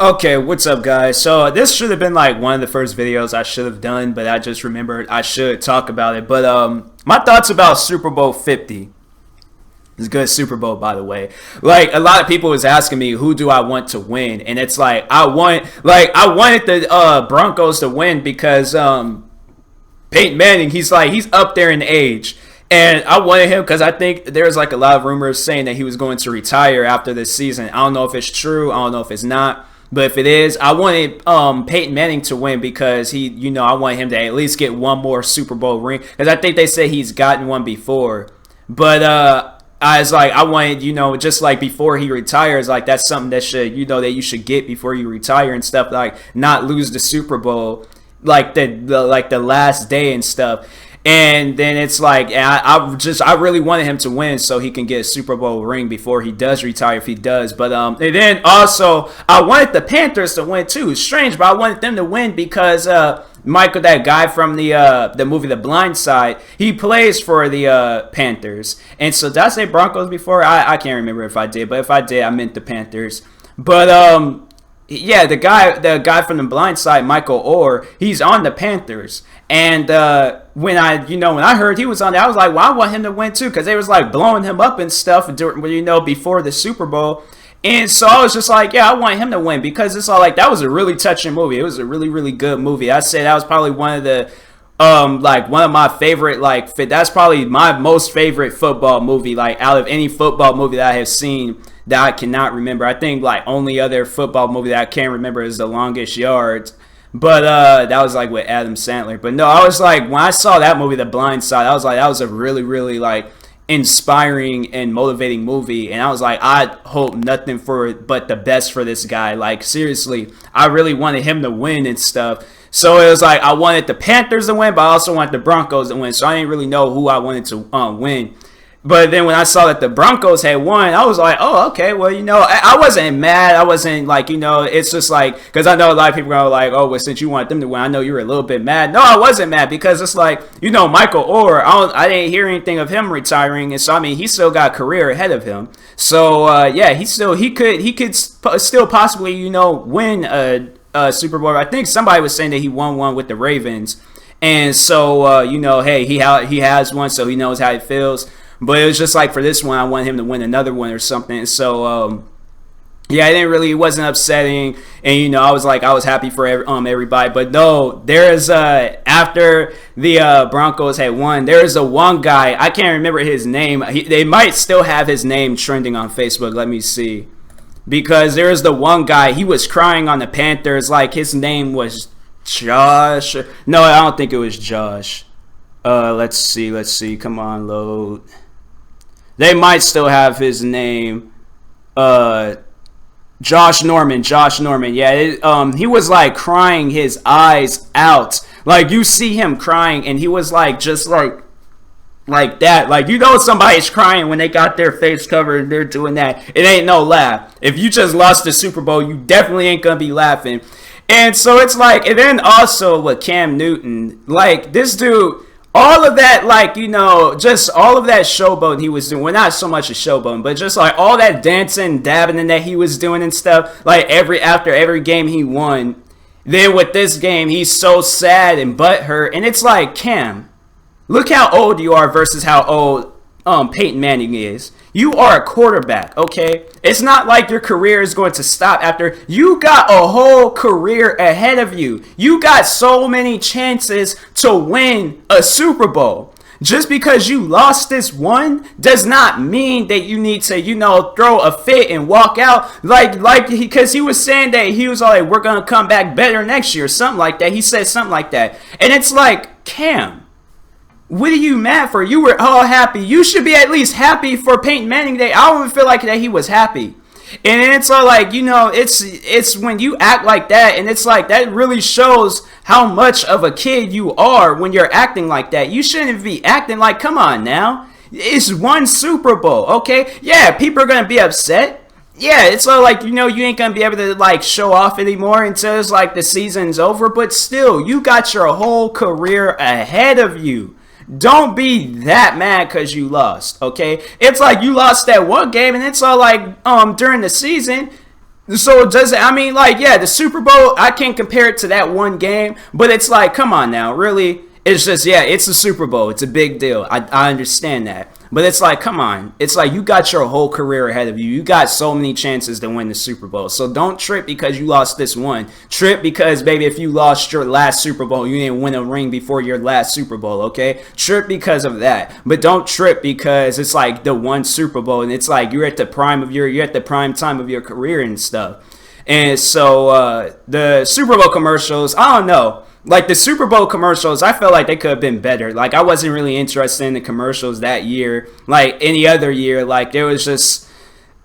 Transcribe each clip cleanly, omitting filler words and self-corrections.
Okay, what's up, guys? So this should have been like one of the first videos I should have done, but I just remembered I should talk about it. But my thoughts about Super Bowl 50. It's a good Super Bowl, by the way. Like, a lot of people was asking me, who do I want to win? And it's like I wanted the Broncos to win because Peyton Manning, he's up there in age. And I wanted him because I think there's like a lot of rumors saying that he was going to retire after this season. I don't know if it's true. I don't know if it's not. But if it is, I wanted Peyton Manning to win because I want him to at least get one more Super Bowl ring. Because I think they say he's gotten one before. But I wanted, just like before he retires, like that's something that that you should get before you retire and stuff, like not lose the Super Bowl like the last day and stuff. And then it's like I really wanted him to win so he can get a Super Bowl ring before he does retire, if he does. But and then also I wanted the Panthers to win too. It's strange, but I wanted them to win because Michael, that guy from the movie The Blind Side, he plays for the Panthers. And so did I say Broncos before? I can't remember if I did, but if I did, I meant the Panthers. But yeah, the guy from The Blind Side, Michael Orr, he's on the Panthers. And when I heard he was on there, I was like, well, I want him to win too, because they was like blowing him up and stuff before the Super Bowl. And so I was just like, yeah, I want him to win because it's all like that was a really touching movie. It was a really, really good movie. I said that was probably one of the one of my favorite, that's probably my most favorite football movie, like out of any football movie that I have seen that I cannot remember. I think like only other football movie that I can't remember is The Longest Yard. But that was like with Adam Sandler. But no, I was like, when I saw that movie, The Blind Side, I was like, that was a really, really like inspiring and motivating movie. And I was like, I hope nothing but the best for this guy. Like, seriously, I really wanted him to win and stuff. So it was like I wanted the Panthers to win, but I also wanted the Broncos to win. So I didn't really know who I wanted to win. But then when I saw that the Broncos had won, I was like, oh, okay, well, I wasn't mad. I wasn't like, it's just like, because I know a lot of people are like, oh, well, since you wanted them to win, I know you were a little bit mad. No, I wasn't mad because it's like, Michael Orr, I didn't hear anything of him retiring. And so, I mean, he still got a career ahead of him. So, yeah, he could still possibly, win a Super Bowl. I think somebody was saying that he won one with the Ravens. And so, hey, he has one, so he knows how it feels. But it was just like for this one, I want him to win another one or something. So, yeah, it wasn't upsetting. And, I was happy for everybody. But no, there's, after the Broncos had won, there's a one guy, I can't remember his name. They might still have his name trending on Facebook. Let me see. Because there's the one guy, he was crying on the Panthers. Like, his name was Josh. No, I don't think it was Josh. Let's see. Come on, load. They might still have his name. Josh Norman. Yeah, he was like crying his eyes out. Like you see him crying and he was like just like that. Like somebody's crying when they got their face covered and they're doing that. It ain't no laugh. If you just lost the Super Bowl, you definitely ain't gonna be laughing. And so it's like, and then also with Cam Newton, like this dude, all of that, just all of that showboating he was doing. Well, not so much a showboating, but just like all that dancing, dabbing that he was doing and stuff. Like after every game he won. Then with this game, he's so sad and butthurt. And it's like, Cam, look how old you are versus how old Peyton Manning is. You are a quarterback, okay? It's not like your career is going to stop after you got a whole career ahead of you. You got so many chances to win a Super Bowl. Just because you lost this one does not mean that you need to, throw a fit and walk out. Because he was saying that he was like, we're going to come back better next year, something like that. He said something like that. And it's like, Cam, what are you mad for? You were all happy. You should be at least happy for Peyton Manning Day. I don't even feel like that he was happy. And it's all like, it's when you act like that, and it's like that really shows how much of a kid you are when you're acting like that. You shouldn't be acting like, come on now. It's one Super Bowl, okay? Yeah, people are going to be upset. Yeah, it's all like, you ain't going to be able to, show off anymore until it's like the season's over. But still, you got your whole career ahead of you. Don't be that mad because you lost, okay? It's like you lost that one game, and it's all like during the season, So does it, I mean, like, yeah, the Super Bowl, I can't compare it to that one game, but it's like, come on now, really? It's just, yeah, it's a Super Bowl. It's a big deal. I understand that. But it's like, come on. It's like you got your whole career ahead of you. You got so many chances to win the Super Bowl. So don't trip because you lost this one. Trip because, baby, if you lost your last Super Bowl, you didn't win a ring before your last Super Bowl, okay? Trip because of that. But don't trip because it's like the one Super Bowl and it's like you're at the prime time of your career and stuff. And so the Super Bowl commercials, I don't know. Like the Super Bowl commercials, I felt like they could have been better. Like I wasn't really interested in the commercials that year. Like any other year, like there was just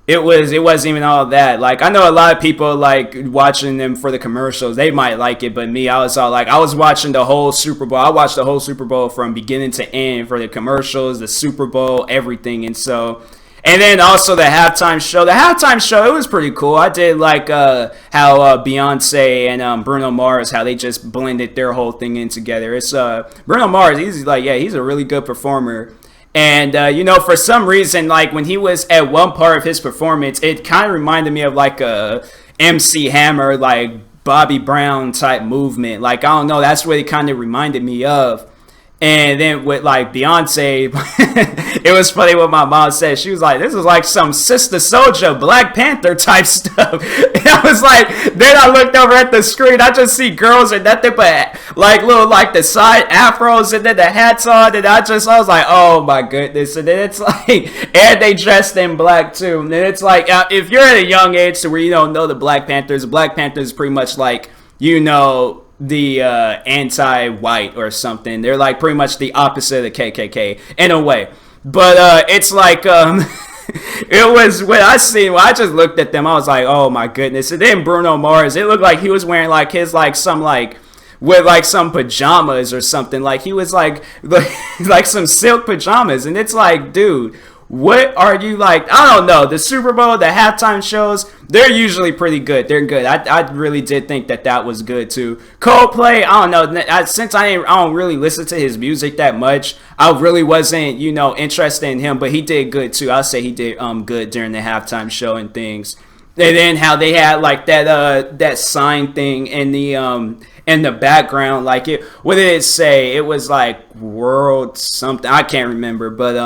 it wasn't even all that. Like I know a lot of people like watching them for the commercials. They might like it, but me, I was all like I was watching the whole Super Bowl. I watched the whole Super Bowl from beginning to end for the commercials, the Super Bowl, everything. And so and then also the halftime show. The halftime show, it was pretty cool. I did like how Beyonce and Bruno Mars, how they just blended their whole thing in together. It's Bruno Mars, he's like, yeah, he's a really good performer. And, you know, for some reason, like when he was at one part of his performance, it kind of reminded me of like a MC Hammer, like Bobby Brown type movement. Like, I don't know, that's what it kind of reminded me of. And then with like Beyonce, it was funny what my mom said. She was like, this is like some Sister Soldier, Black Panther type stuff. And I was like, then I looked over at the screen. I just see girls and nothing but like little like the side afros and then the hats on. And I was like, oh my goodness. And then it's like, and they dressed in black too. And then it's like, if you're at a young age to where you don't know the Black Panthers is pretty much like, you know, the anti-white or something. They're like pretty much the opposite of the KKK in a way. But it's like it was when I just looked at them, I was like, oh my goodness. And then Bruno Mars, it looked like he was wearing like his like some like with like some pajamas or something. Like he was like some silk pajamas. And it's like, dude, what are you like? I don't know. The Super Bowl, the halftime shows, they're usually pretty good. They're good. I really did think that was good too. Coldplay, I don't know. Since I don't really listen to his music that much, I really wasn't, you know, interested in him. But he did good too. I'll say he did good during the halftime show and things. And then how they had like that sign thing in the background. Like it, what did it say? It was like world something. I can't remember, but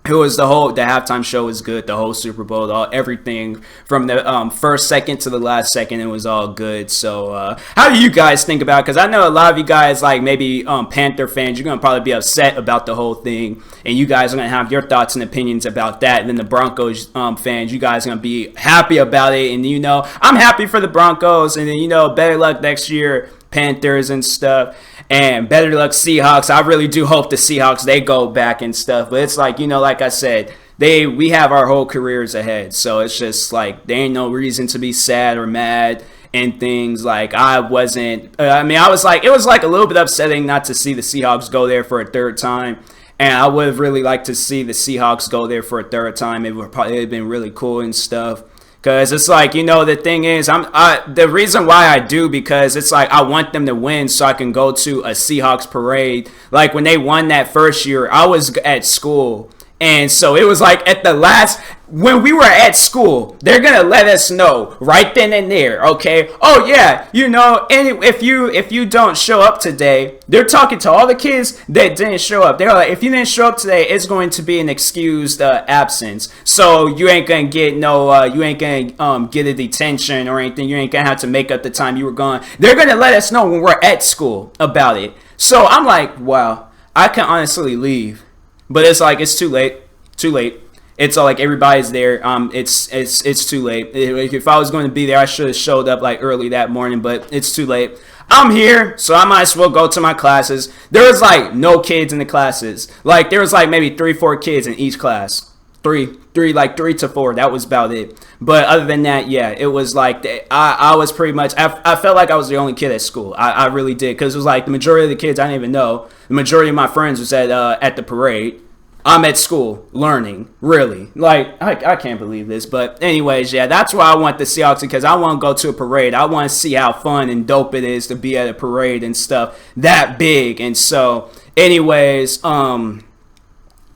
it was the halftime show was good. The whole Super Bowl, everything from the first second to the last second, it was all good. So how do you guys think about it? Because I know a lot of you guys, like maybe Panther fans, you're going to probably be upset about the whole thing. And you guys are going to have your thoughts and opinions about that. And then the Broncos fans, you guys are going to be happy about it. And, you know, I'm happy for the Broncos. And then, you know, better luck next year, Panthers and stuff. And better luck Seahawks. I really do hope the Seahawks, they go back and stuff. But it's like, you know, like I said, we have our whole careers ahead. So it's just like there ain't no reason to be sad or mad and things. Like I wasn't, I mean, it was like a little bit upsetting not to see the Seahawks go there for a third time. And I would have really liked to see the Seahawks go there for a third time. It would probably have been really cool and stuff. Because it's like, you know, the thing is, the reason why I do, because it's like I want them to win so I can go to a Seahawks parade. Like when they won that first year, I was at school. And so it was like at the last, when we were at school, they're going to let us know right then and there, okay? Oh, yeah, you know, and if you don't show up today, they're talking to all the kids that didn't show up. They're like, if you didn't show up today, it's going to be an excused absence. So you ain't going to get you ain't going to get a detention or anything. You ain't going to have to make up the time you were gone. They're going to let us know when we're at school about it. So I'm like, wow, I can honestly leave. But it's like, it's too late. Too late. It's all like everybody's there. It's too late. If I was going to be there, I should have showed up like early that morning, but it's too late. I'm here, so I might as well go to my classes. There was like no kids in the classes. Like there was like maybe 3-4 kids in each class. Three to four. That was about it. But other than that, yeah, it was like I was pretty much. I felt like I was the only kid at school. I really did, because it was like the majority of the kids I didn't even know. The majority of my friends was at the parade. I'm at school learning, really. Like, I can't believe this. But anyways, yeah, that's why I want the Seahawks, because I want to go to a parade. I want to see how fun and dope it is to be at a parade and stuff that big. And so, anyways,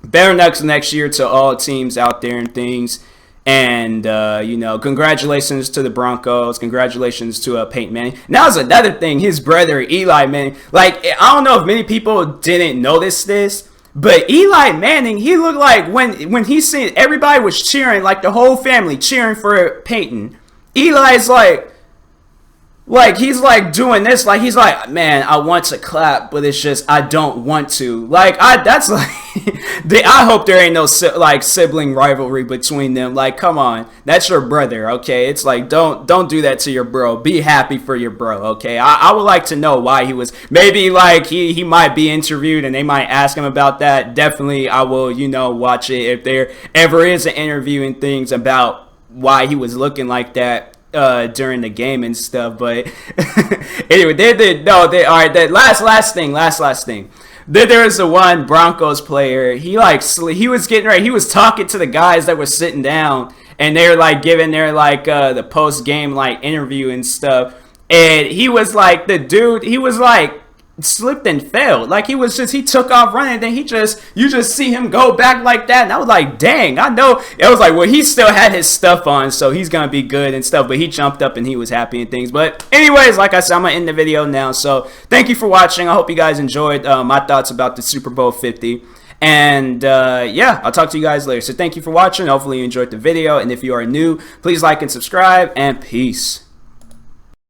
better next year to all teams out there and things. And, you know, congratulations to the Broncos. Congratulations to Peyton Manning. Now, there's another thing. His brother, Eli Manning. Like, I don't know if many people didn't notice this, but Eli Manning, he looked like when he seen everybody was cheering, like the whole family cheering for Peyton. Eli's like he's like doing this, like he's like, man, I want to clap, but it's just I don't want to. Like that's like, I hope there ain't no like sibling rivalry between them. Like, come on, that's your brother, okay? It's like don't do that to your bro. Be happy for your bro, okay? I would like to know why he was. Maybe like he might be interviewed and they might ask him about that. Definitely, I will, you know, watch it if there ever is an interview and things about why he was looking like that during the game and stuff. But anyway, all right, that last thing. Then there was the one Broncos player. He was getting ready. He was talking to the guys that were sitting down, and they were like giving their like the post game like interview and stuff. And he was like the dude. He was like slipped and fell. Like he took off running. Then you just see him go back like that. And I was like, dang, I know. It was like, well, he still had his stuff on, so he's gonna be good and stuff. But he jumped up and he was happy and things. But anyways, like I said, I'm gonna end the video now. So thank you for watching. I hope you guys enjoyed my thoughts about the Super Bowl 50. And yeah, I'll talk to you guys later. So thank you for watching. Hopefully you enjoyed the video. And if you are new, please like and subscribe. And peace.